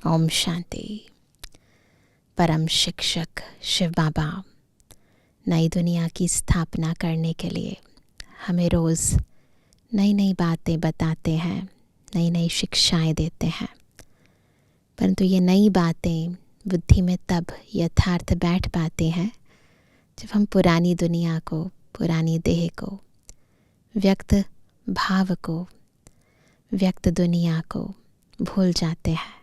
ओम शांति। परम शिक्षक शिव बाबा नई दुनिया की स्थापना करने के लिए हमें रोज़ नई नई बातें बताते हैं, नई नई शिक्षाएं देते हैं। परंतु ये नई बातें बुद्धि में तब यथार्थ बैठ पाते हैं जब हम पुरानी दुनिया को, पुरानी देह को, व्यक्त भाव को, व्यक्त दुनिया को भूल जाते हैं।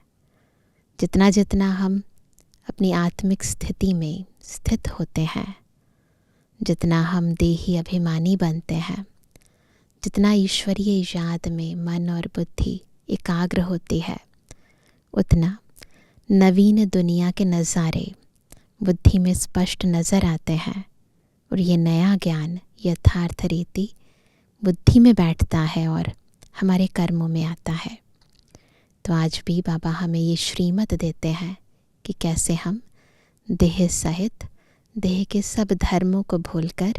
जितना जितना हम अपनी आत्मिक स्थिति में स्थित होते हैं, जितना हम देही अभिमानी बनते हैं, जितना ईश्वरीय याद में मन और बुद्धि एकाग्र होती है, उतना नवीन दुनिया के नज़ारे बुद्धि में स्पष्ट नज़र आते हैं और ये नया ज्ञान यथार्थ रीति बुद्धि में बैठता है और हमारे कर्मों में आता है। तो आज भी बाबा हमें ये श्रीमत देते हैं कि कैसे हम देह सहित देह के सब धर्मों को भूलकर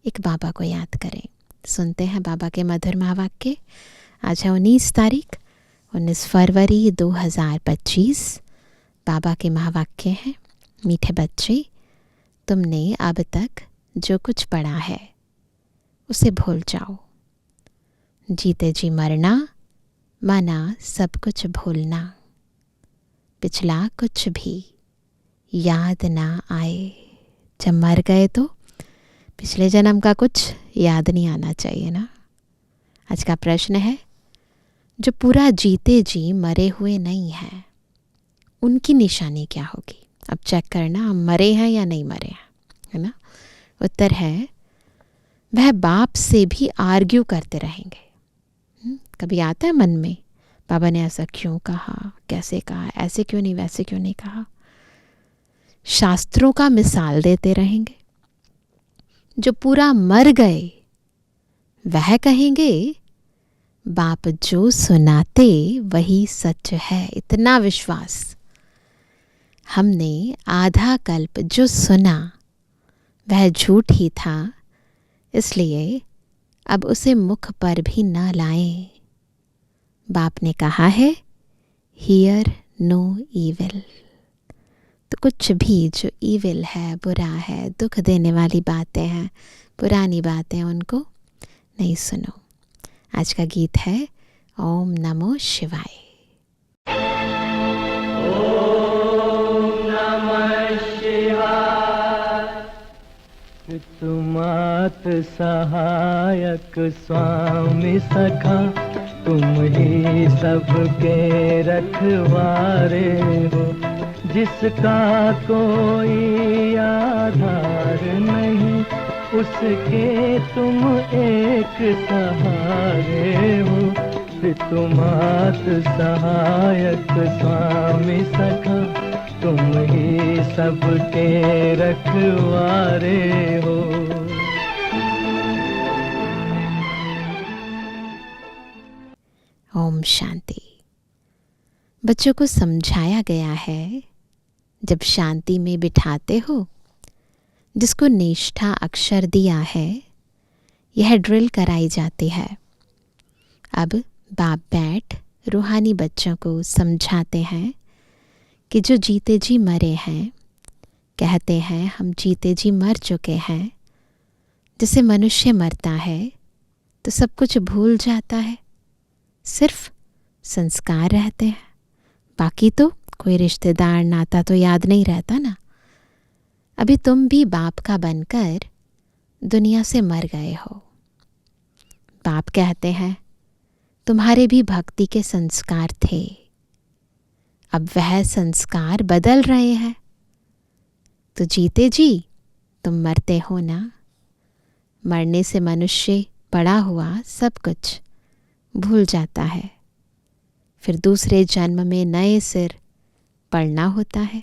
एक बाबा को याद करें। सुनते हैं बाबा के मधुर महावाक्य। आज है 19 फरवरी 2025। बाबा के महावाक्य हैं, मीठे बच्चे, तुमने अब तक जो कुछ पढ़ा है उसे भूल जाओ। जीते जी मरना, माना सब कुछ भूलना। पिछला कुछ भी याद ना आए। जब मर गए तो पिछले जन्म का कुछ याद नहीं आना चाहिए ना। आज का प्रश्न है, जो पूरा जीते जी मरे हुए नहीं हैं, उनकी निशानी क्या होगी? अब चेक करना, हम मरे हैं या नहीं मरे हैं, है ना। उत्तर है, वह बाप से भी आर्ग्यू करते रहेंगे। कभी आता है मन में, बाबा ने ऐसा क्यों कहा, कैसे कहा, ऐसे क्यों नहीं, वैसे क्यों नहीं कहा। शास्त्रों का मिसाल देते रहेंगे। जो पूरा मर गए वह कहेंगे, बाप जो सुनाते वही सच है। इतना विश्वास। हमने आधा कल्प जो सुना वह झूठ ही था, इसलिए अब उसे मुख पर भी न लाएं। बाप ने कहा है, हियर नो ईविल। तो कुछ भी जो ईविल है, बुरा है, दुख देने वाली बातें हैं, पुरानी बातें, उनको नहीं सुनो। आज का गीत है ओम नमो शिवाय। ओम नमः शिवाय। तुम आत सहायक स्वामी सखा, तुम ही सबके रखवारे हो। जिसका कोई आधार नहीं, उसके तुम एक सहारे हो। तुम आत सहायक स्वामी सखा, तुम ही सबके रखवारे हो। ओम शांति। बच्चों को समझाया गया है, जब शांति में बिठाते हो, जिसको निष्ठा अक्षर दिया है, यह ड्रिल कराई जाती है। अब बाप बैठ रूहानी बच्चों को समझाते हैं कि जो जीते जी मरे हैं, कहते हैं हम जीते जी मर चुके हैं। जैसे मनुष्य मरता है तो सब कुछ भूल जाता है, सिर्फ संस्कार रहते हैं, बाकी तो कोई रिश्तेदार नाता तो याद नहीं रहता ना। अभी तुम भी बाप का बनकर दुनिया से मर गए हो। बाप कहते हैं, तुम्हारे भी भक्ति के संस्कार थे, अब वह संस्कार बदल रहे हैं। तो जीते जी तुम मरते हो ना। मरने से मनुष्य पड़ा हुआ सब कुछ भूल जाता है, फिर दूसरे जन्म में नए सिर पढ़ना होता है।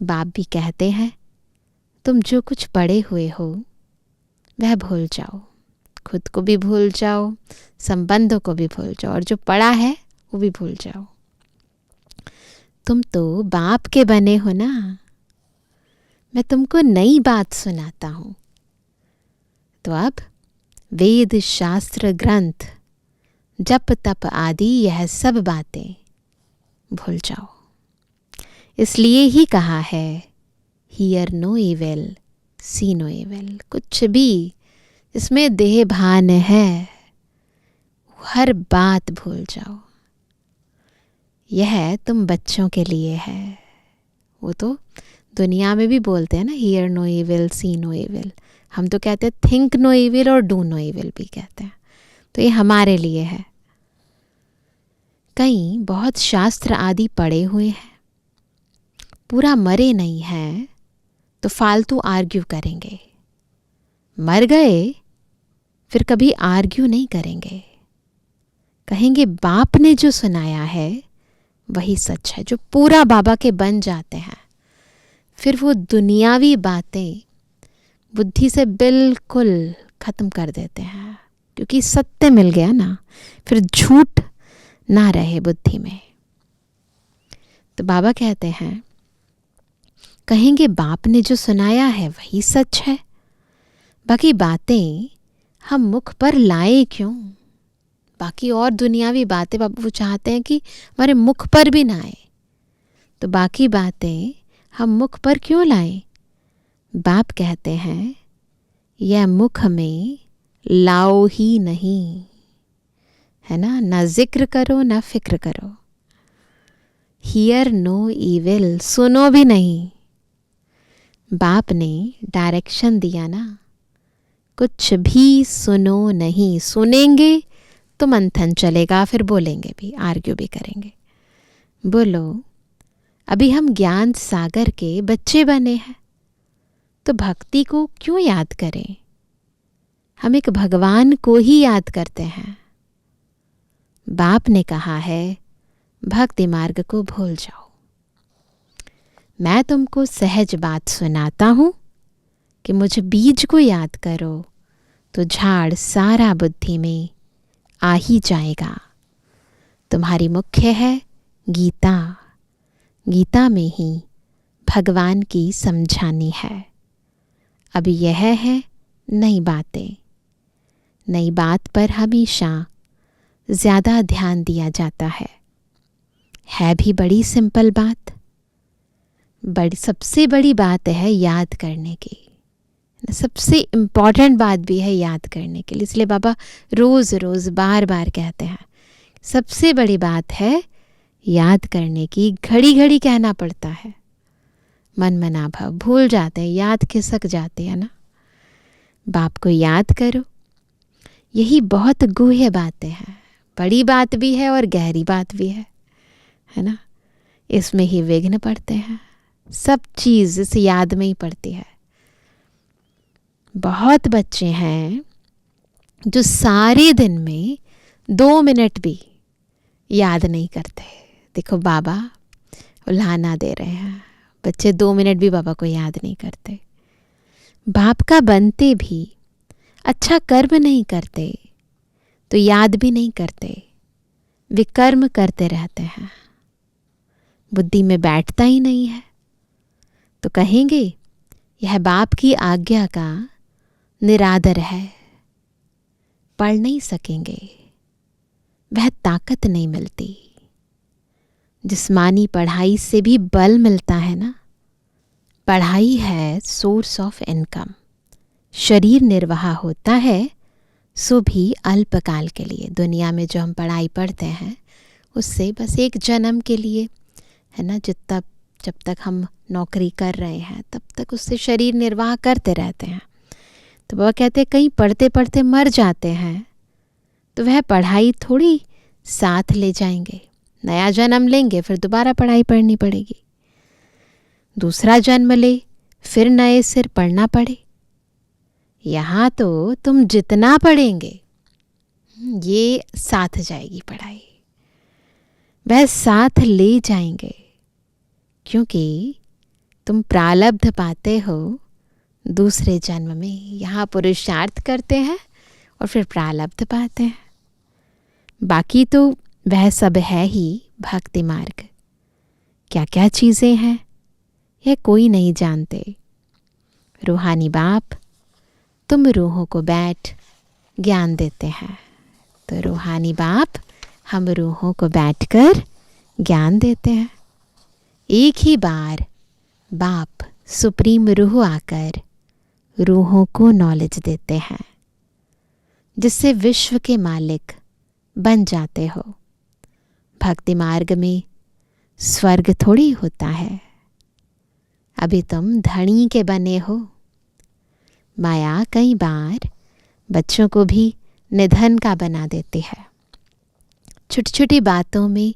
बाप भी कहते हैं, तुम जो कुछ पढ़े हुए हो वह भूल जाओ, खुद को भी भूल जाओ, संबंधों को भी भूल जाओ, और जो पढ़ा है वो भी भूल जाओ। तुम तो बाप के बने हो ना। मैं तुमको नई बात सुनाता हूँ। तो अब वेद, शास्त्र, ग्रंथ, जप तप आदि यह सब बातें भूल जाओ। इसलिए ही कहा है hear no evil see no evil. कुछ भी इसमें देह भान है, हर बात भूल जाओ। यह तुम बच्चों के लिए है। वो तो दुनिया में भी बोलते हैं ना, hear no evil see no evil. हम तो कहते हैं थिंक नो इविल और डू नो इविल भी कहते हैं। तो ये हमारे लिए है। कई बहुत शास्त्र आदि पढ़े हुए हैं, पूरा मरे नहीं हैं तो फालतू आर्ग्यू करेंगे। मर गए फिर कभी आर्ग्यू नहीं करेंगे। कहेंगे बाप ने जो सुनाया है वही सच है। जो पूरा बाबा के बन जाते हैं, फिर वो दुनियावी बातें बुद्धि से बिल्कुल खत्म कर देते हैं, क्योंकि सत्य मिल गया ना, फिर झूठ ना रहे बुद्धि में। तो बाबा कहते हैं, कहेंगे बाप ने जो सुनाया है वही सच है, बाकी बातें हम मुख पर लाए क्यों? बाकी और दुनियावी बातें बाबा वो चाहते हैं कि हमारे मुख पर भी ना आए, तो बाकी बातें हम मुख पर क्यों लाएं? बाप कहते हैं यह मुख में लाओ ही नहीं, है ना जिक्र करो ना फिक्र करो। हियर नो इविल, सुनो भी नहीं। बाप ने डायरेक्शन दिया ना, कुछ भी सुनो नहीं। सुनेंगे तो मंथन चलेगा, फिर बोलेंगे भी, आर्ग्यू भी करेंगे। बोलो, अभी हम ज्ञान सागर के बच्चे बने हैं, तो भक्ति को क्यों याद करें? हम एक भगवान को ही याद करते हैं। बाप ने कहा है भक्ति मार्ग को भूल जाओ। मैं तुमको सहज बात सुनाता हूँ कि मुझ बीज को याद करो तो झाड़ सारा बुद्धि में आ ही जाएगा। तुम्हारी मुख्य है गीता, गीता में ही भगवान की समझानी है। अब यह है नई बातें। नई बात पर हमेशा ज़्यादा ध्यान दिया जाता है भी बड़ी सिंपल बात। सबसे बड़ी बात है याद करने की, सबसे इम्पॉर्टेंट बात भी है याद करने के लिए। इसलिए बाबा रोज़ रोज़ बार बार कहते हैं सबसे बड़ी बात है याद करने की। घड़ी घड़ी कहना पड़ता है, मन मना भाव भूल जाते हैं, याद खिसक जाते हैं ना। बाप को याद करो, यही बहुत गूढ़ बातें हैं। बड़ी बात भी है और गहरी बात भी है ना। इसमें ही विघ्न पड़ते हैं, सब चीज़ इस याद में ही पड़ती है। बहुत बच्चे हैं जो सारे दिन में 2 मिनट भी याद नहीं करते। देखो बाबा उल्हाना दे रहे हैं, बच्चे 2 मिनट भी बाबा को याद नहीं करते। बाप का बनते भी अच्छा कर्म नहीं करते तो याद भी नहीं करते, विकर्म करते रहते हैं, बुद्धि में बैठता ही नहीं है। तो कहेंगे यह बाप की आज्ञा का निरादर है, पढ़ नहीं सकेंगे, वह ताकत नहीं मिलती। जिस्मानी पढ़ाई से भी बल मिलता है ना। पढ़ाई है सोर्स ऑफ इनकम, शरीर निर्वाह होता है सो भी अल्पकाल के लिए। दुनिया में जो हम पढ़ाई पढ़ते हैं उससे बस एक जन्म के लिए, है ना। जब तक हम नौकरी कर रहे हैं तब तक उससे शरीर निर्वाह करते रहते हैं। तो बाबा कहते हैं कहीं पढ़ते पढ़ते मर जाते हैं तो वह पढ़ाई थोड़ी साथ ले जाएंगे। नया जन्म लेंगे फिर दोबारा पढ़ाई पढ़नी पड़ेगी, दूसरा जन्म ले फिर नए सिर पढ़ना पड़े। यहाँ तो तुम जितना पढ़ेंगे ये साथ जाएगी पढ़ाई, वह साथ ले जाएंगे, क्योंकि तुम प्रारब्ध पाते हो दूसरे जन्म में। यहाँ पुरुषार्थ करते हैं और फिर प्रारब्ध पाते हैं। बाकी तो वह सब है ही भक्ति मार्ग। क्या क्या चीज़ें हैं यह कोई नहीं जानते। रूहानी बाप तुम रूहों को बैठ ज्ञान देते हैं। तो रूहानी बाप हम रूहों को बैठकर ज्ञान देते हैं। एक ही बार बाप सुप्रीम रूह आकर रूहों को नॉलेज देते हैं, जिससे विश्व के मालिक बन जाते हो। भक्ति मार्ग में स्वर्ग थोड़ी होता है, अभी तुम धनी के बने हो। माया कई बार बच्चों को भी निधन का बना देती है। छोटी छोटी बातों में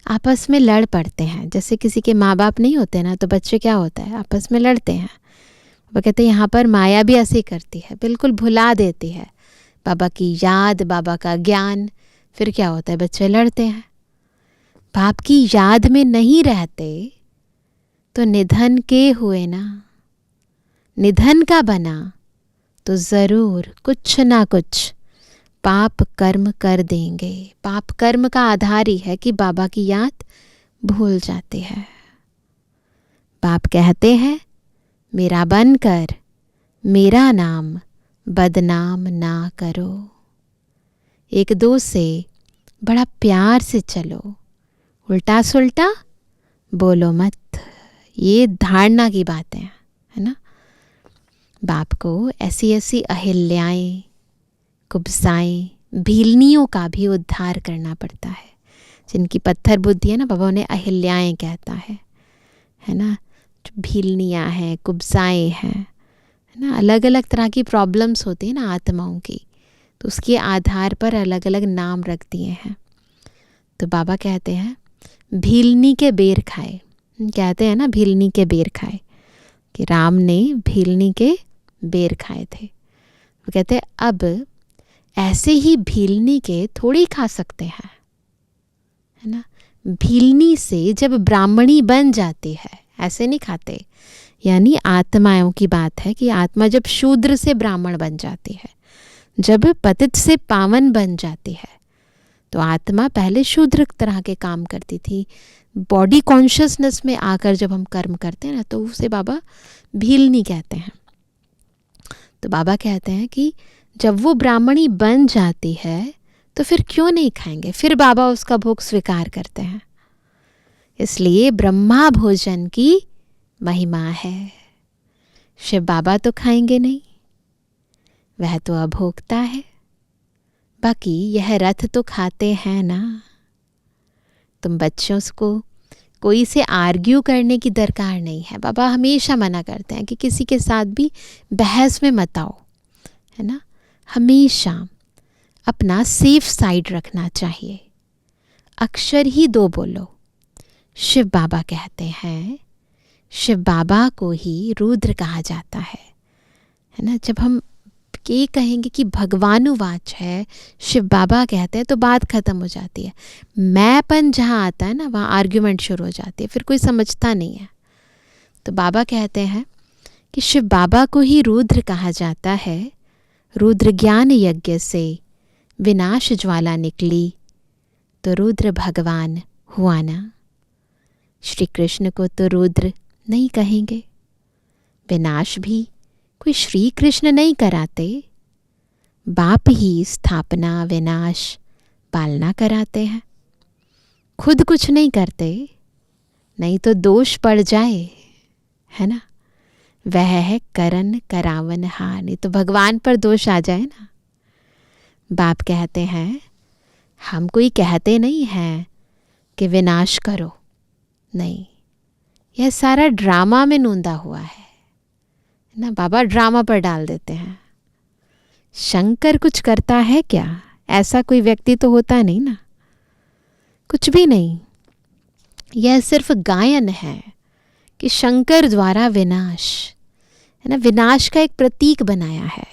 आपस में लड़ पड़ते हैं। जैसे किसी के माँ बाप नहीं होते ना, तो बच्चे क्या होता है, आपस में लड़ते हैं। वो कहते हैं यहाँ पर माया भी ऐसे ही करती है, बिल्कुल भुला देती है बाबा की याद, बाबा का ज्ञान। फिर क्या होता है, बच्चे लड़ते हैं। बाप की याद में नहीं रहते तो निधन के हुए ना, निधन का बना तो ज़रूर कुछ ना कुछ पाप कर्म कर देंगे। पाप कर्म का आधार ही है कि बाबा की याद भूल जाती है। बाप कहते हैं मेरा बनकर मेरा नाम बदनाम ना करो। एक दो से बड़ा प्यार से चलो, उल्टा सुल्टा बोलो मत। ये धारणा की बातें हैं, है ना। बाप को ऐसी ऐसी अहिल्याएं, कुब्जाएं, भीलनियों का भी उद्धार करना पड़ता है। जिनकी पत्थर बुद्धि है ना, बाबा उन्हें अहिल्याएं कहता है ना। जो भीलनियाँ हैं, कुब्जाएं हैं, है ना। अलग अलग तरह की प्रॉब्लम्स होती है ना आत्माओं की, तो उसके आधार पर अलग अलग नाम रख दिए हैं। तो बाबा कहते हैं भीलनी के बेर खाए। कहते हैं ना भीलनी के बेर खाए, कि राम ने भीलनी के बेर खाए थे। वो कहते हैं अब ऐसे ही भीलनी के थोड़ी खा सकते हैं, है ना। भीलनी से जब ब्राह्मणी बन जाती है, ऐसे नहीं खाते। यानी आत्माओं की बात है कि आत्मा जब शूद्र से ब्राह्मण बन जाती है, जब पतित से पावन बन जाती है, तो आत्मा पहले शूद्र तरह के काम करती थी। बॉडी कॉन्शियसनेस में आकर जब हम कर्म करते हैं ना, तो उसे बाबा भीलनी कहते हैं। तो बाबा कहते हैं कि जब वो ब्राह्मणी बन जाती है तो फिर क्यों नहीं खाएंगे, फिर बाबा उसका भोग स्वीकार करते हैं। इसलिए ब्रह्मा भोजन की महिमा है। शिव बाबा तो खाएंगे नहीं, वह तो अभोक्ता है। बाकी यह रथ तो खाते हैं ना। तुम बच्चों को कोई से आर्ग्यू करने की दरकार नहीं है। बाबा हमेशा मना करते हैं कि किसी के साथ भी बहस में मत आओ, है ना। हमेशा अपना सेफ साइड रखना चाहिए। अक्षर ही दो बोलो। शिव बाबा कहते हैं, शिव बाबा को ही रुद्र कहा जाता है ना। जब हम ये कहेंगे कि भगवानुवाच है, शिव बाबा कहते हैं, तो बात खत्म हो जाती है। मैंपन जहाँ आता है ना, वहाँ आर्ग्यूमेंट शुरू हो जाती है, फिर कोई समझता नहीं है। तो बाबा कहते हैं कि शिव बाबा को ही रुद्र कहा जाता है। रुद्र ज्ञान यज्ञ से विनाश ज्वाला निकली, तो रुद्र भगवान हुआ ना। श्री कृष्ण को तो रुद्र नहीं कहेंगे। विनाश भी कोई श्री कृष्ण नहीं कराते, बाप ही स्थापना विनाश पालना कराते हैं। खुद कुछ नहीं करते, नहीं तो दोष पड़ जाए, है ना। वह है करन करावन हार, नहीं तो भगवान पर दोष आ जाए ना। बाप कहते हैं हम कोई कहते नहीं हैं कि विनाश करो, नहीं, यह सारा ड्रामा में नूंदा हुआ है ना। बाबा ड्रामा पर डाल देते हैं। शंकर कुछ करता है क्या? ऐसा कोई व्यक्ति तो होता नहीं ना, कुछ भी नहीं। यह सिर्फ गायन है कि शंकर द्वारा विनाश, है ना, विनाश का एक प्रतीक बनाया है।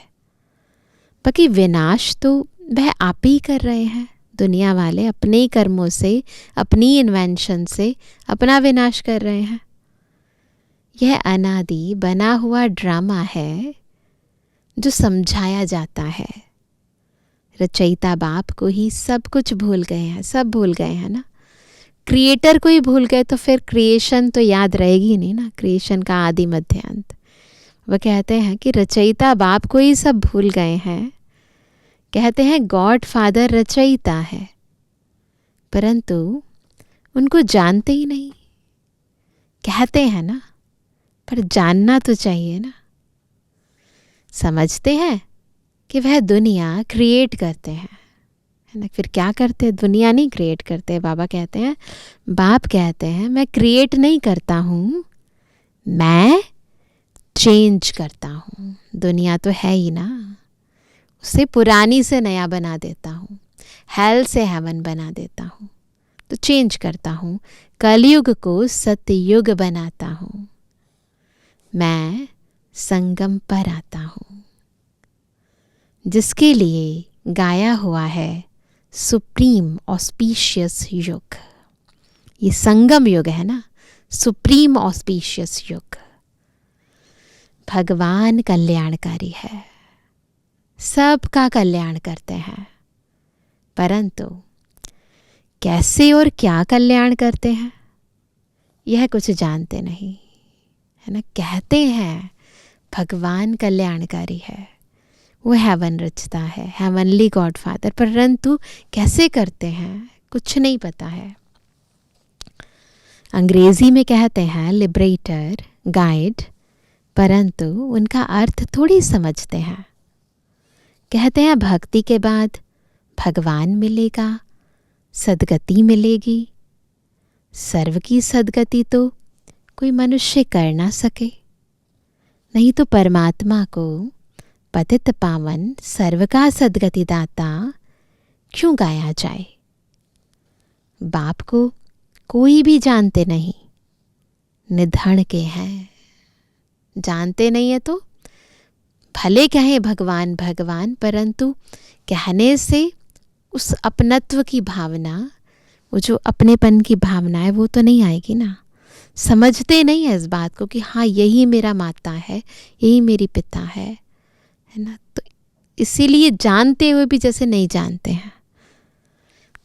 बाकी विनाश तो वह आप ही कर रहे हैं। दुनिया वाले अपने ही कर्मों से, अपनी इन्वेंशन से अपना विनाश कर रहे हैं। यह अनादि बना हुआ ड्रामा है जो समझाया जाता है। रचयिता बाप को ही सब कुछ भूल गए हैं, सब भूल गए हैं ना। क्रिएटर को ही भूल गए तो फिर क्रिएशन तो याद रहेगी नहीं ना, क्रिएशन का आदि मध्य अंत। वह कहते हैं कि रचयिता बाप को ही सब भूल गए हैं। कहते हैं गॉड फादर रचयिता है, परंतु उनको जानते ही नहीं। कहते हैं ना, पर जानना तो चाहिए ना। समझते हैं कि वह दुनिया क्रिएट करते हैं, है ना। फिर क्या करते हैं? दुनिया नहीं क्रिएट करते। बाबा कहते हैं, बाप कहते हैं, मैं क्रिएट नहीं करता हूँ, मैं चेंज करता हूँ। दुनिया तो है ही ना, उसे पुरानी से नया बना देता हूँ, हेल से हेवन बना देता हूँ। तो चेंज करता हूँ, कलयुग को सतयुग बनाता हूँ, मैं संगम पर आता हूँ। जिसके लिए गाया हुआ है सुप्रीम ऑस्पिशियस युग। ये संगम युग है ना, सुप्रीम ऑस्पिशियस युग। भगवान कल्याणकारी है, सबका कल्याण करते हैं, परंतु कैसे और क्या कल्याण करते हैं यह कुछ जानते नहीं, है ना। कहते हैं भगवान कल्याणकारी है, वो हेवन रचता है, हेवनली गॉड फादर, परंतु कैसे करते हैं कुछ नहीं पता है। अंग्रेजी में कहते हैं लिबरेटर, गाइड, परंतु उनका अर्थ थोड़ी समझते हैं। कहते हैं भक्ति के बाद भगवान मिलेगा, सद्गति मिलेगी। सर्व की सद्गति तो कोई मनुष्य कर ना सके, नहीं तो परमात्मा को पतित पावन सर्व का सद्गति दाता क्यों गाया जाए। बाप को कोई भी जानते नहीं, निधन के हैं। जानते नहीं है तो भले कहें भगवान भगवान, परंतु कहने से उस अपनत्व की भावना, वो जो अपनेपन की भावना है, वो तो नहीं आएगी ना। समझते नहीं है इस बात को कि हाँ यही मेरा माता है, यही मेरी पिता है ना। तो इसीलिए जानते हुए भी जैसे नहीं जानते हैं।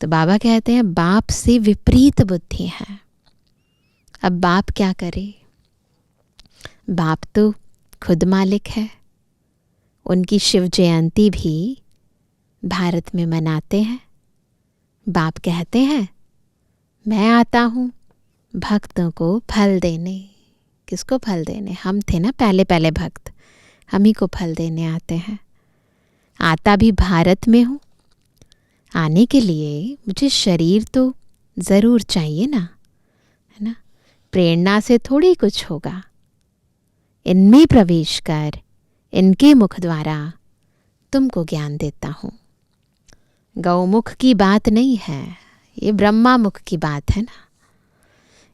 तो बाबा कहते हैं बाप से विपरीत बुद्धि है। अब बाप क्या करे? बाप तो खुद मालिक है। उनकी शिव जयंती भी भारत में मनाते हैं। बाप कहते हैं मैं आता हूँ भक्तों को फल देने। किसको फल देने? हम थे ना पहले भक्त, हम ही को फल देने आते हैं। आता भी भारत में हूँ। आने के लिए मुझे शरीर तो ज़रूर चाहिए ना, है ना। प्रेरणा से थोड़ी कुछ होगा। इनमें प्रवेश कर इनके मुख द्वारा तुमको ज्ञान देता हूँ। गौमुख की बात नहीं है, ये ब्रह्मा मुख की बात है ना।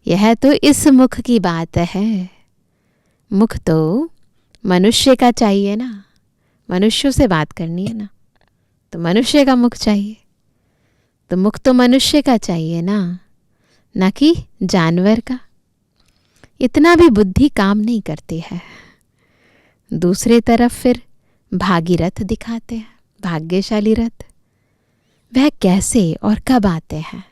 यह तो इस मुख की बात है। मुख तो मनुष्य का चाहिए ना, मनुष्यों से बात करनी है ना, तो मनुष्य का मुख चाहिए। तो मुख तो मनुष्य का चाहिए ना कि जानवर का। इतना भी बुद्धि काम नहीं करती है। दूसरे तरफ फिर भागीरथ दिखाते हैं, भाग्यशाली रथ। वह कैसे और कब आते हैं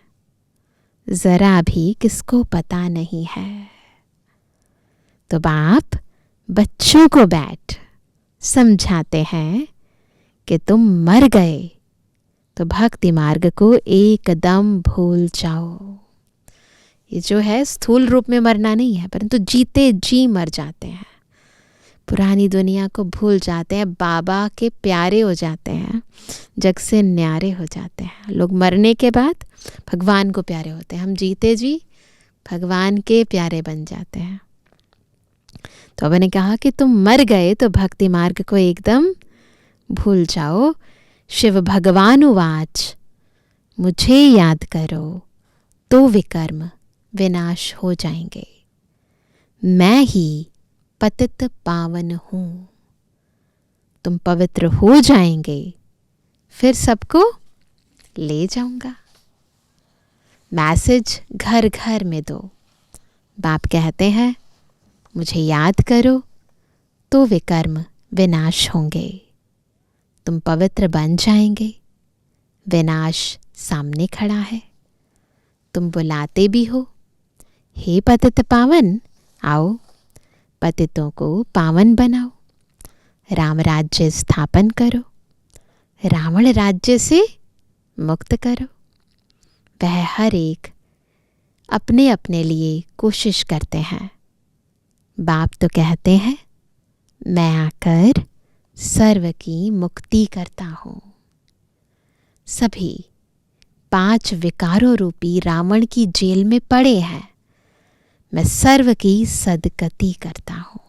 जरा भी किसको पता नहीं है। तो बाप बच्चों को बैठ समझाते हैं कि तुम मर गए तो भक्ति मार्ग को एकदम भूल जाओ। ये जो है स्थूल रूप में मरना नहीं है, परंतु जीते जी मर जाते हैं। पुरानी दुनिया को भूल जाते हैं, बाबा के प्यारे हो जाते हैं, जग से न्यारे हो जाते हैं। लोग मरने के बाद भगवान को प्यारे होते हैं, हम जीते जी भगवान के प्यारे बन जाते हैं। तो अब ने कहा कि तुम मर गए तो भक्ति मार्ग को एकदम भूल जाओ। शिव भगवान उवाच, मुझे याद करो तो विकर्म विनाश हो जाएंगे। मैं ही पतित पावन हूँ। तुम पवित्र हो जाएंगे, फिर सबको ले जाऊंगा। मैसेज घर घर में दो। बाप कहते हैं मुझे याद करो तो विकर्म विनाश होंगे। तुम पवित्र बन जाएंगे। विनाश सामने खड़ा है। तुम बुलाते भी हो, हे पतित पावन, आओ पतितों को पावन बनाओ। राम राज्य स्थापन करो, रावण राज्य से मुक्त करो। वह हर एक अपने अपने लिए कोशिश करते हैं। बाप तो कहते हैं, मैं आकर सर्व की मुक्ति करता हूँ। सभी 5 विकारों रूपी रावण की जेल में पड़े हैं, मैं सर्व की सदगति करता हूँ।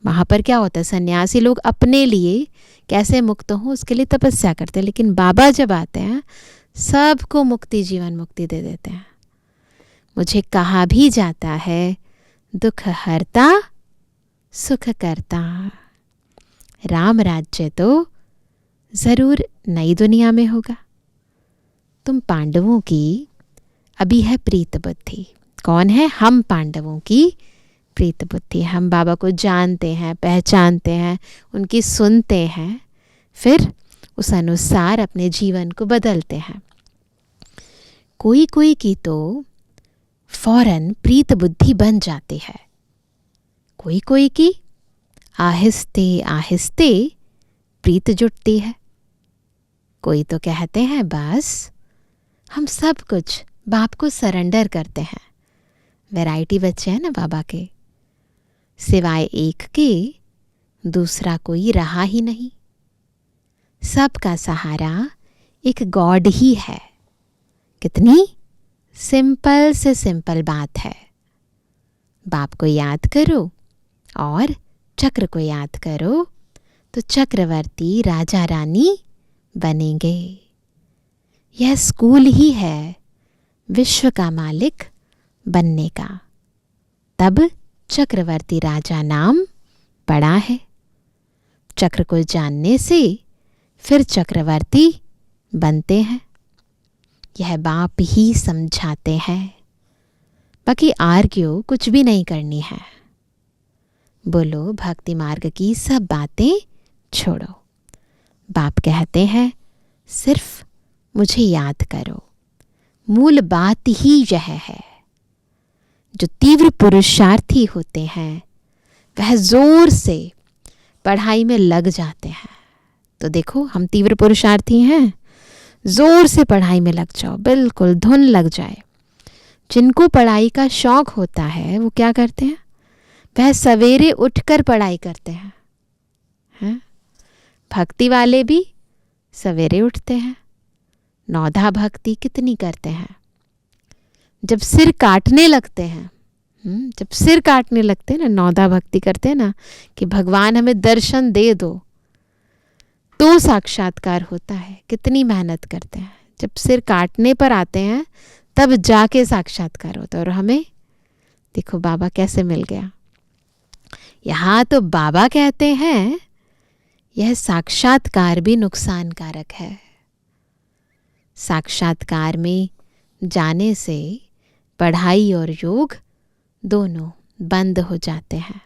वहाँ पर क्या होता है, सन्यासी लोग अपने लिए कैसे मुक्त हों उसके लिए तपस्या करते हैं, लेकिन बाबा जब आते हैं सबको मुक्ति, जीवन मुक्ति दे देते हैं। मुझे कहा भी जाता है, दुख हरता सुख करता। राम राज्य तो ज़रूर नई दुनिया में होगा। तुम पांडवों की अभी है प्रीत बुद्धि। कौन है? हम पांडवों की प्रीत बुद्धि। हम बाबा को जानते हैं, पहचानते हैं, उनकी सुनते हैं, फिर उस अनुसार अपने जीवन को बदलते हैं। कोई कोई की तो फौरन प्रीत बुद्धि बन जाती है, कोई कोई की आहिस्ते आहिस्ते प्रीत जुटती है। कोई तो कहते हैं बस हम सब कुछ बाप को सरेंडर करते हैं। वैरायटी बच्चे हैं ना बाबा के, सिवाय एक के दूसरा कोई रहा ही नहीं। सबका सहारा एक गॉड ही है। कितनी सिंपल से सिंपल बात है। बाप को याद करो और चक्र को याद करो तो चक्रवर्ती राजा रानी बनेंगे। यह स्कूल ही है विश्व का मालिक बनने का। तब चक्रवर्ती राजा नाम पड़ा है। चक्र को जानने से फिर चक्रवर्ती बनते हैं। यह बाप ही समझाते हैं। बाकी आर्ग्यू कुछ भी नहीं करनी है। बोलो भक्ति मार्ग की सब बातें छोड़ो। बाप कहते हैं सिर्फ मुझे याद करो। मूल बात ही यह है। जो तीव्र पुरुषार्थी होते हैं वह जोर से पढ़ाई में लग जाते हैं। तो देखो हम तीव्र पुरुषार्थी हैं, जोर से पढ़ाई में लग जाओ, बिल्कुल धुन लग जाए। जिनको पढ़ाई का शौक होता है वो क्या करते हैं, वह सवेरे उठकर पढ़ाई करते हैं। भक्ति वाले भी सवेरे उठते हैं। नौधा भक्ति कितनी करते हैं। जब सिर काटने लगते हैं, जब सिर काटने लगते हैं ना, नौधा भक्ति करते हैं ना कि भगवान हमें दर्शन दे दो, तो साक्षात्कार होता है। कितनी मेहनत करते हैं। जब सिर काटने पर आते हैं तब जाके साक्षात्कार होता है। और हमें देखो बाबा कैसे मिल गया। यहाँ तो बाबा कहते हैं यह साक्षात्कार भी नुकसानकारक है। साक्षात्कार में जाने से पढ़ाई और योग दोनों बंद हो जाते हैं,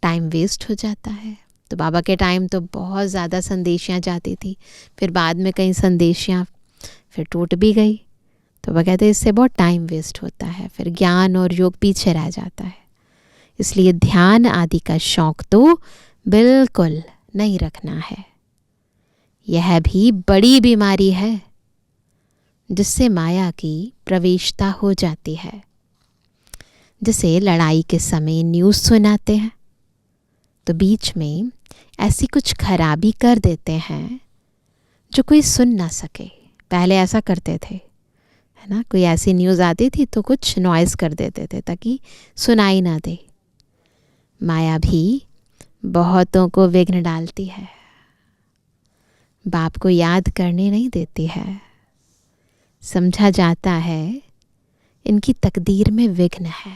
टाइम वेस्ट हो जाता है। तो बाबा के टाइम तो बहुत ज़्यादा संदेशियाँ जाती थी, फिर बाद में कई संदेशियाँ फिर टूट भी गई। तो वह कहते हैं इससे बहुत टाइम वेस्ट होता है, फिर ज्ञान और योग पीछे रह जाता है। इसलिए ध्यान आदि का शौक तो बिल्कुल नहीं रखना है। यह भी बड़ी बीमारी है जिससे माया की प्रवेशता हो जाती है। जैसे लड़ाई के समय न्यूज़ सुनाते हैं तो बीच में ऐसी कुछ खराबी कर देते हैं जो कोई सुन ना सके। पहले ऐसा करते थे, है ना, कोई ऐसी न्यूज़ आती थी तो कुछ नॉइज़ कर देते थे ताकि सुनाई ना दे। माया भी बहुतों को विघ्न डालती है, बाप को याद करने नहीं देती है। समझा जाता है इनकी तकदीर में विघ्न है।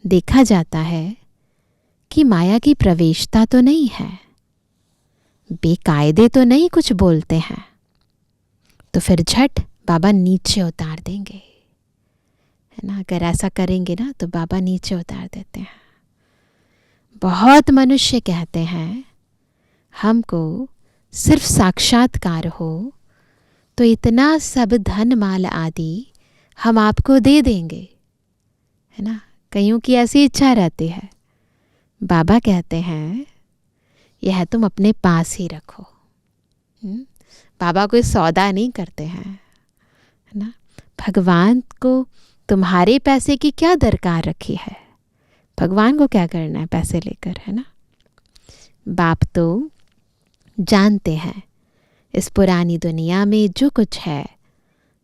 देखा जाता है कि माया की प्रवेशता तो नहीं है, बेकायदे तो नहीं कुछ बोलते हैं, तो फिर झट बाबा नीचे उतार देंगे, है ना। अगर ऐसा करेंगे ना तो बाबा नीचे उतार देते हैं। बहुत मनुष्य कहते हैं हमको सिर्फ साक्षात्कार हो तो इतना सब धन माल आदि हम आपको दे देंगे, है ना। कईयों की ऐसी इच्छा रहती है। बाबा कहते हैं यह तुम अपने पास ही रखो। बाबा कोई सौदा नहीं करते हैं, है ना। भगवान को तुम्हारे पैसे की क्या दरकार रखी है? भगवान को क्या करना है पैसे लेकर, है ना? बाप तो जानते हैं इस पुरानी दुनिया में जो कुछ है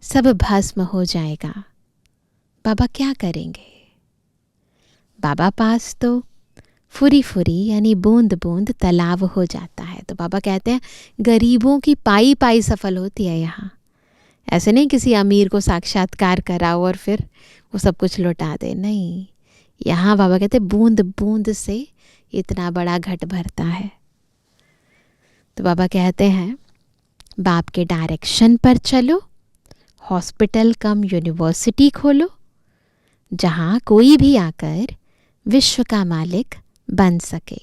सब भस्म हो जाएगा। बाबा क्या करेंगे? बाबा पास तो फुरी फुरी यानी बूंद बूंद तालाब हो जाता है। तो बाबा कहते हैं गरीबों की पाई पाई सफल होती है यहाँ। ऐसे नहीं किसी अमीर को साक्षात्कार कराओ और फिर वो सब कुछ लौटा दे, नहीं। यहाँ बाबा कहते हैं बूंद बूंद से इतना बड़ा घट भरता है। तो बाबा कहते हैं बाप के डायरेक्शन पर चलो, हॉस्पिटल कम यूनिवर्सिटी खोलो, जहाँ कोई भी आकर विश्व का मालिक बन सके।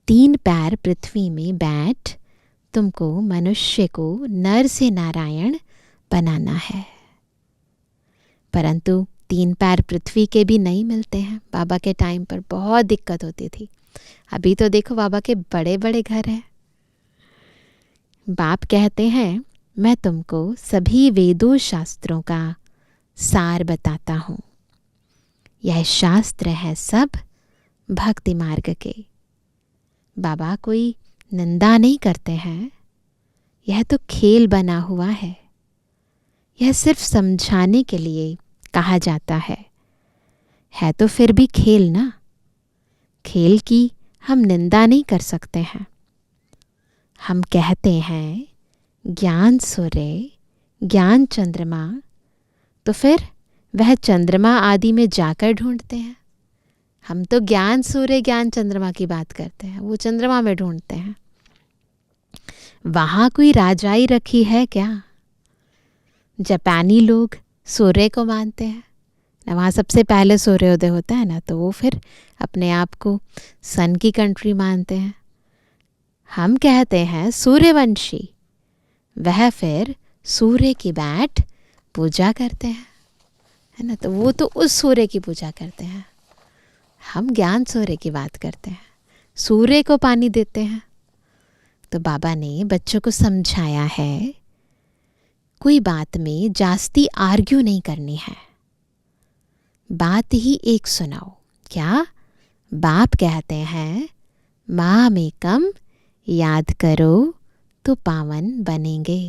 3 पैर पृथ्वी में बैठ तुमको मनुष्य को नर से नारायण बनाना है। परंतु 3 पैर पृथ्वी के भी नहीं मिलते हैं। बाबा के टाइम पर बहुत दिक्कत होती थी। अभी तो देखो बाबा के बड़े बड़े घर हैं। बाप कहते हैं मैं तुमको सभी वेदों शास्त्रों का सार बताता हूँ। यह शास्त्र है सब भक्ति मार्ग के। बाबा कोई निंदा नहीं करते हैं। यह तो खेल बना हुआ है। यह सिर्फ समझाने के लिए कहा जाता है तो फिर भी खेल ना। खेल की हम निंदा नहीं कर सकते हैं। हम कहते हैं ज्ञान सूर्य, ज्ञान चंद्रमा, तो फिर वह चंद्रमा आदि में जाकर ढूंढते हैं। हम तो ज्ञान सूर्य ज्ञान चंद्रमा की बात करते हैं, वो चंद्रमा में ढूंढते हैं। वहाँ कोई राजाई रखी है क्या? जापानी लोग सूर्य को मानते हैं ना, वहाँ सबसे पहले सूर्योदय होता है ना, तो वो फिर अपने आप को सन की कंट्री मानते हैं। हम कहते हैं सूर्यवंशी, वह फिर सूर्य की बैठ पूजा करते हैं, है ना, तो वो तो उस सूर्य की पूजा करते हैं। हम ज्ञान सूर्य की बात करते हैं, सूर्य को पानी देते हैं। तो बाबा ने बच्चों को समझाया है कोई बात में जास्ती आर्ग्यू नहीं करनी है, बात ही एक सुनाओ। क्या? बाप कहते हैं माँ में कम याद करो तो पावन बनेंगे।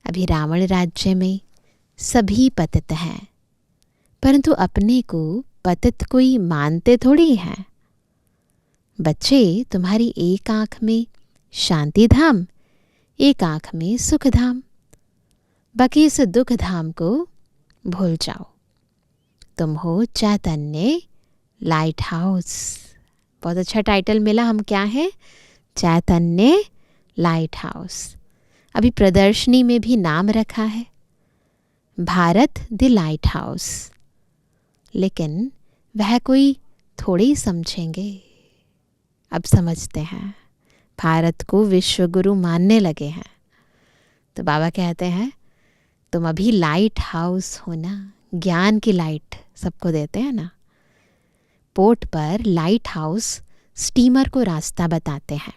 अभी रावण राज्य में सभी पतित हैं, परंतु अपने को पतित कोई मानते थोड़ी हैं। बच्चे, तुम्हारी एक आंख में शांति धाम, एक आंख में सुख धाम, बाकी इस दुख धाम को भूल जाओ। तुम हो चैतन्य लाइट हाउस। बहुत अच्छा टाइटल मिला। हम क्या हैं? चैतन्य लाइट हाउस। अभी प्रदर्शनी में भी नाम रखा है भारत द लाइट हाउस, लेकिन वह कोई थोड़ी समझेंगे। अब समझते हैं, भारत को विश्व गुरु मानने लगे हैं। तो बाबा कहते हैं तुम अभी लाइट हाउस हो ना, ज्ञान की लाइट सबको देते हैं ना। पोर्ट पर लाइट हाउस स्टीमर को रास्ता बताते हैं।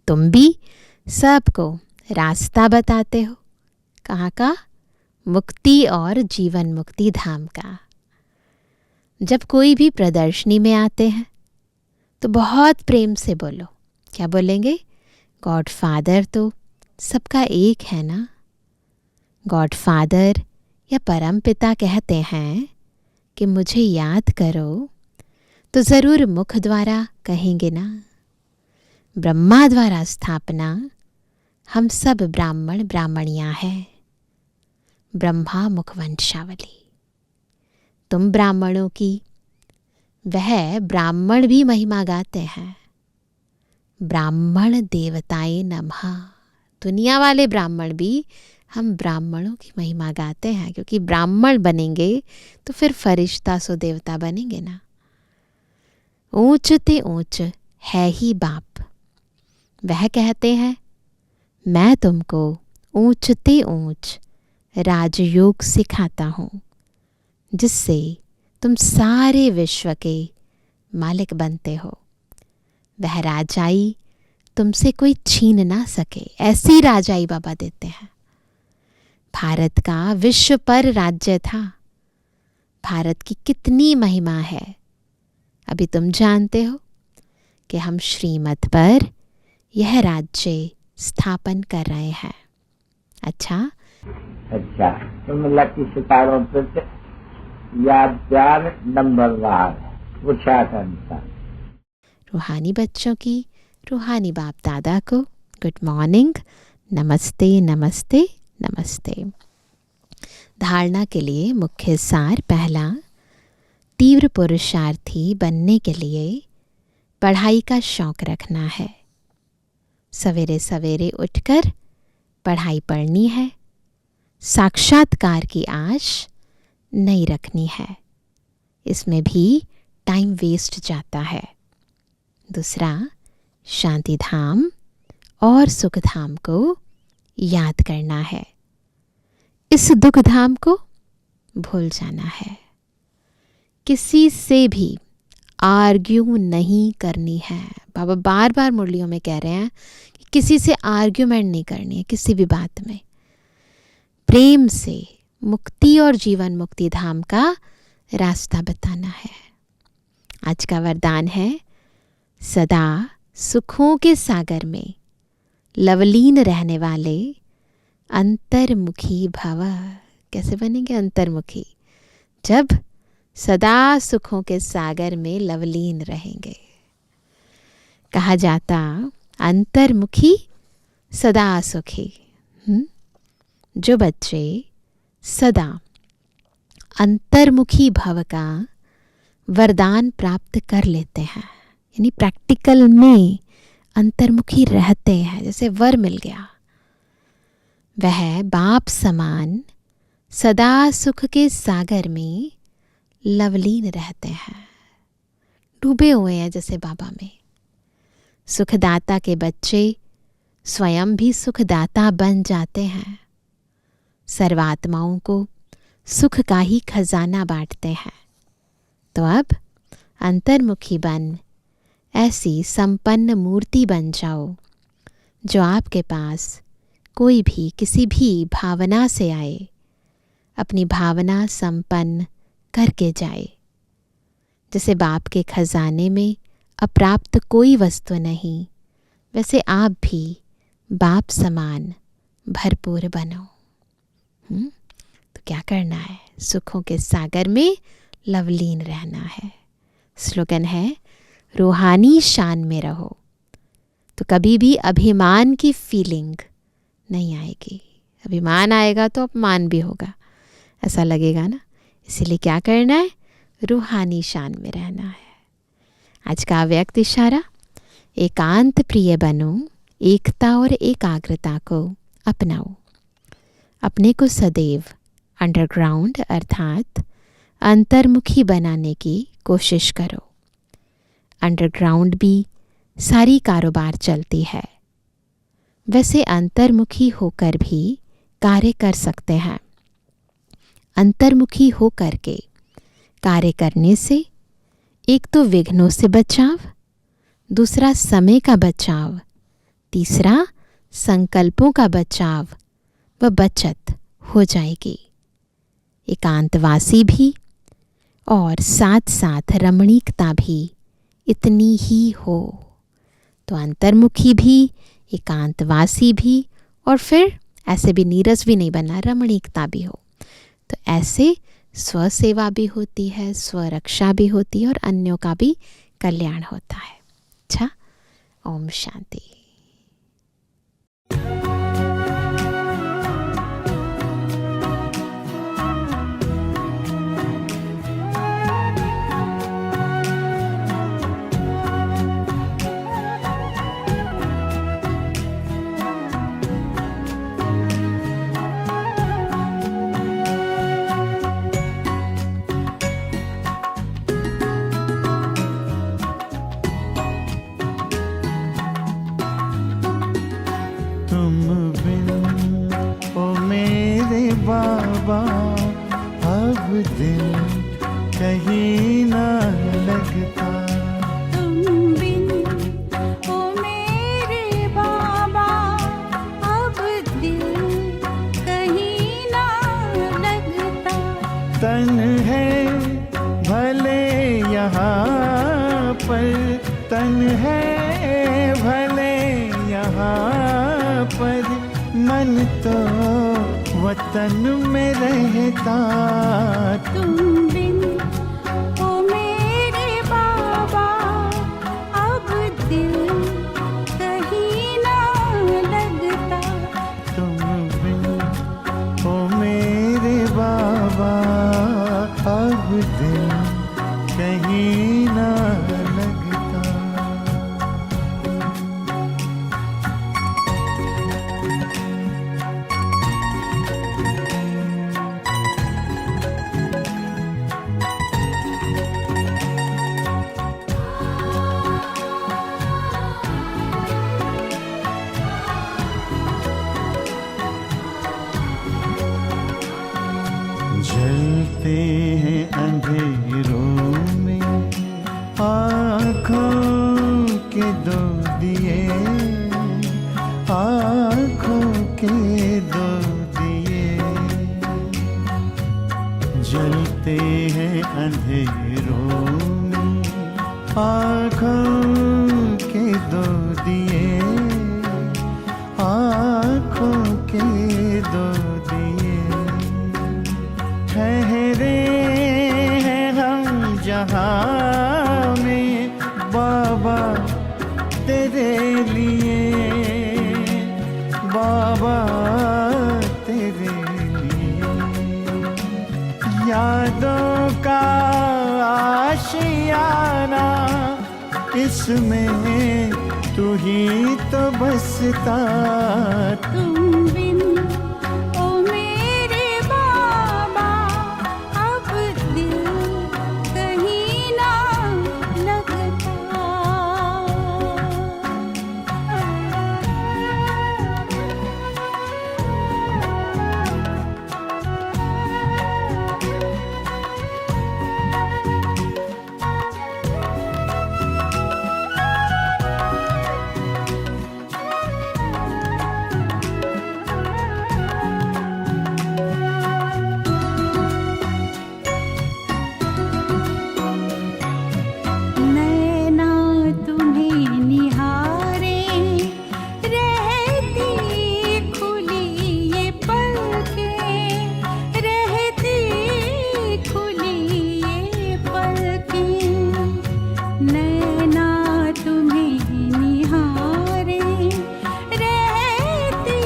तुम भी सबको रास्ता बताते हो। कहाँ का? मुक्ति और जीवन मुक्ति धाम का। जब कोई भी प्रदर्शनी में आते हैं तो बहुत प्रेम से बोलो। क्या बोलेंगे? गॉड फादर तो सबका एक है ना। गॉड फादर या परम पिता कहते हैं कि मुझे याद करो, तो ज़रूर मुख द्वारा कहेंगे ना। ब्रह्मा द्वारा स्थापना, हम सब ब्राह्मण ब्राह्मणियाँ हैं। ब्रह्मा मुख वंशावली। तुम ब्राह्मणों की, वह ब्राह्मण भी महिमा गाते हैं। ब्राह्मण देवताए नमः। दुनिया वाले ब्राह्मण भी हम ब्राह्मणों की महिमा गाते हैं, क्योंकि ब्राह्मण बनेंगे तो फिर फरिश्ता सो देवता बनेंगे ना। ऊंच ते ऊंच है ही बाप। वह कहते हैं मैं तुमको ऊंच ते ऊंच राजयोग सिखाता हूँ, जिससे तुम सारे विश्व के मालिक बनते हो। वह राजाई तुमसे कोई छीन ना सके, ऐसी राजाई बाबा देते हैं। भारत का विश्व पर राज्य था। भारत की कितनी महिमा है अभी तुम जानते हो कि हम श्रीमत पर यह राज्य स्थापन कर रहे हैं। अच्छा, तुम लकी सितारों पर याद प्यार नंबरवार पूछा करता। रूहानी बच्चों की रूहानी बाप दादा को गुड मॉर्निंग, नमस्ते नमस्ते नमस्ते। धारणा के लिए मुख्य सार। पहला, तीव्र पुरुषार्थी बनने के लिए पढ़ाई का शौक रखना है। सवेरे सवेरे उठकर पढ़ाई पढ़नी है। साक्षात्कार की आश नहीं रखनी है, इसमें भी टाइम वेस्ट जाता है। दूसरा, शांति धाम और सुख धाम को याद करना है। इस दुख धाम को भूल जाना है। किसी से भी आर्ग्यू नहीं करनी है। बाबा बार बार मुरलियों में कह रहे हैं कि किसी से आर्ग्यूमेंट नहीं करनी है। किसी भी बात में प्रेम से मुक्ति और जीवन मुक्ति धाम का रास्ता बताना है। आज का वरदान है, सदा सुखों के सागर में लवलीन रहने वाले अंतर्मुखी भव। कैसे बनेंगे अंतर्मुखी? जब सदा सुखों के सागर में लवलीन रहेंगे। कहा जाता अंतर्मुखी सदा सुखी। जो बच्चे सदा अंतर्मुखी भव का वरदान प्राप्त कर लेते हैं, यानी प्रैक्टिकल में अंतर्मुखी रहते हैं, जैसे वर मिल गया, वह बाप समान सदा सुख के सागर में लवलीन रहते हैं, डूबे हुए हैं जैसे बाबा में। सुखदाता के बच्चे स्वयं भी सुखदाता बन जाते हैं। सर्वात्माओं को सुख का ही खजाना बांटते हैं। तो अब अंतर्मुखी बन ऐसी संपन्न मूर्ति बन जाओ जो आपके पास कोई भी किसी भी भावना से आए, अपनी भावना संपन्न करके जाए। जैसे बाप के खजाने में अप्राप्त कोई वस्तु नहीं, वैसे आप भी बाप समान भरपूर बनो। तो क्या करना है? सुखों के सागर में लवलीन रहना है। स्लोगन है, रूहानी शान में रहो। तो कभी भी अभिमान की फीलिंग नहीं आएगी। अभिमान आएगा तो अपमान भी होगा, ऐसा लगेगा ना। इसीलिए क्या करना है? रूहानी शान में रहना है। आज का व्यक्त इशारा, एकांत प्रिय बनो, एकता और एकाग्रता को अपनाओ। अपने को सदैव अंडरग्राउंड अर्थात अंतर्मुखी बनाने की कोशिश करो। अंडरग्राउंड भी सारी कारोबार चलती है, वैसे अंतर्मुखी होकर भी कार्य कर सकते हैं। अंतर्मुखी होकर के कार्य करने से एक तो विघ्नों से बचाव, दूसरा समय का बचाव, तीसरा संकल्पों का बचाव व बचत हो जाएगी। एकांतवासी भी और साथ साथ रमणीकता भी इतनी ही हो। तो अंतर्मुखी भी, एकांतवासी भी, और फिर ऐसे भी नीरस भी नहीं बनना, रमणीकता भी हो। तो ऐसे स्वसेवा भी होती है, स्वरक्षा भी होती है और अन्यों का भी कल्याण होता है। अच्छा, ओम शांति। बाबा अब दिल कहीं ना लगता। तुम बिन ओ मेरे बाबा अब दिल कहीं तन है भले यहाँ पर, तन है भले यहाँ पर, मन तो वतन में रहता। तुम बिन ओ मेरे बाबा अब दिल कहीं ना लगता। तुम बिन ओ मेरे बाबा अब दिल कहीं ना लगता। जलते हैं अंधेरों में आँखों के दो दिए, आँखों के दो दिए। जलते हैं अंधेरों में आँखों के दो दिए, आँखों के दो दिए। ठहरे हैं हम जहाँ में बाबा तेरे लिए, बाबा तेरे लिए। यादों का आशियाना इसमें तू ही तो बसता। तुम बिन ओ मेरे बाबा अब दिल कहीं ना लगता। नैना तुम्हें निहारे रहती खुली ये पलकें, रहती खुली ये पलकें। नैना तुम्हें निहारे रहती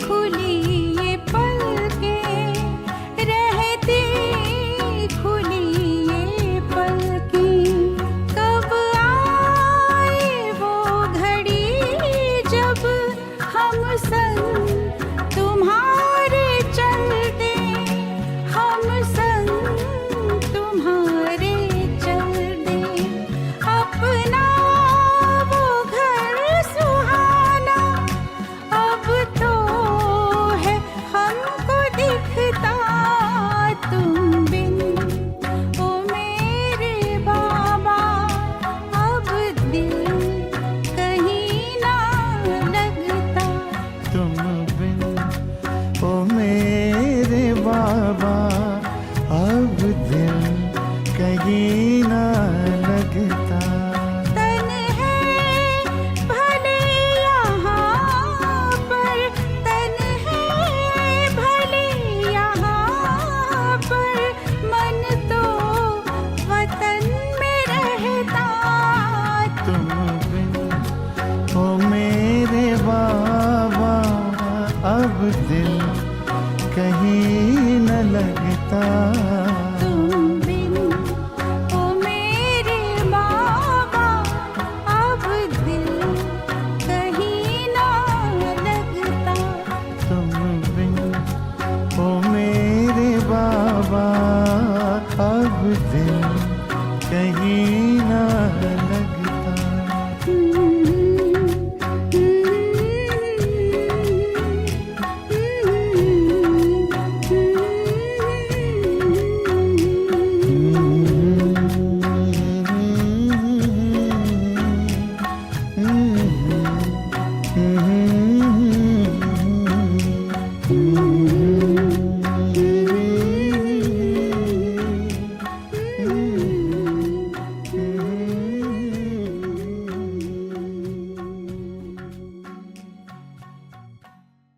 खुली ये पलकें, रहती खुली ये पलकें। कब आए वो घड़ी जब हम संग तुम्हारे चलते, हम संग तुम्हारे चलते। अपना वो घर सुहाना अब तो है हमको दिखता। तुम बिन ओ मेरे बाबा अब दिल कहीं ना लगता। तुम बिन ओ मेरे बाबा अब दिल कहीं ना लगता। तन है भले यहाँ पर, तन है भले यहाँ पर, मन तो वतन में रहता। तुम बिन ओ मेरे बाबा अब दिल कहीं न लगता। तुम बिन ओ मेरे बाबा अब दिल कहीं ना लगता। तुम बिन ओ मेरे बाबा अब दिल कहीं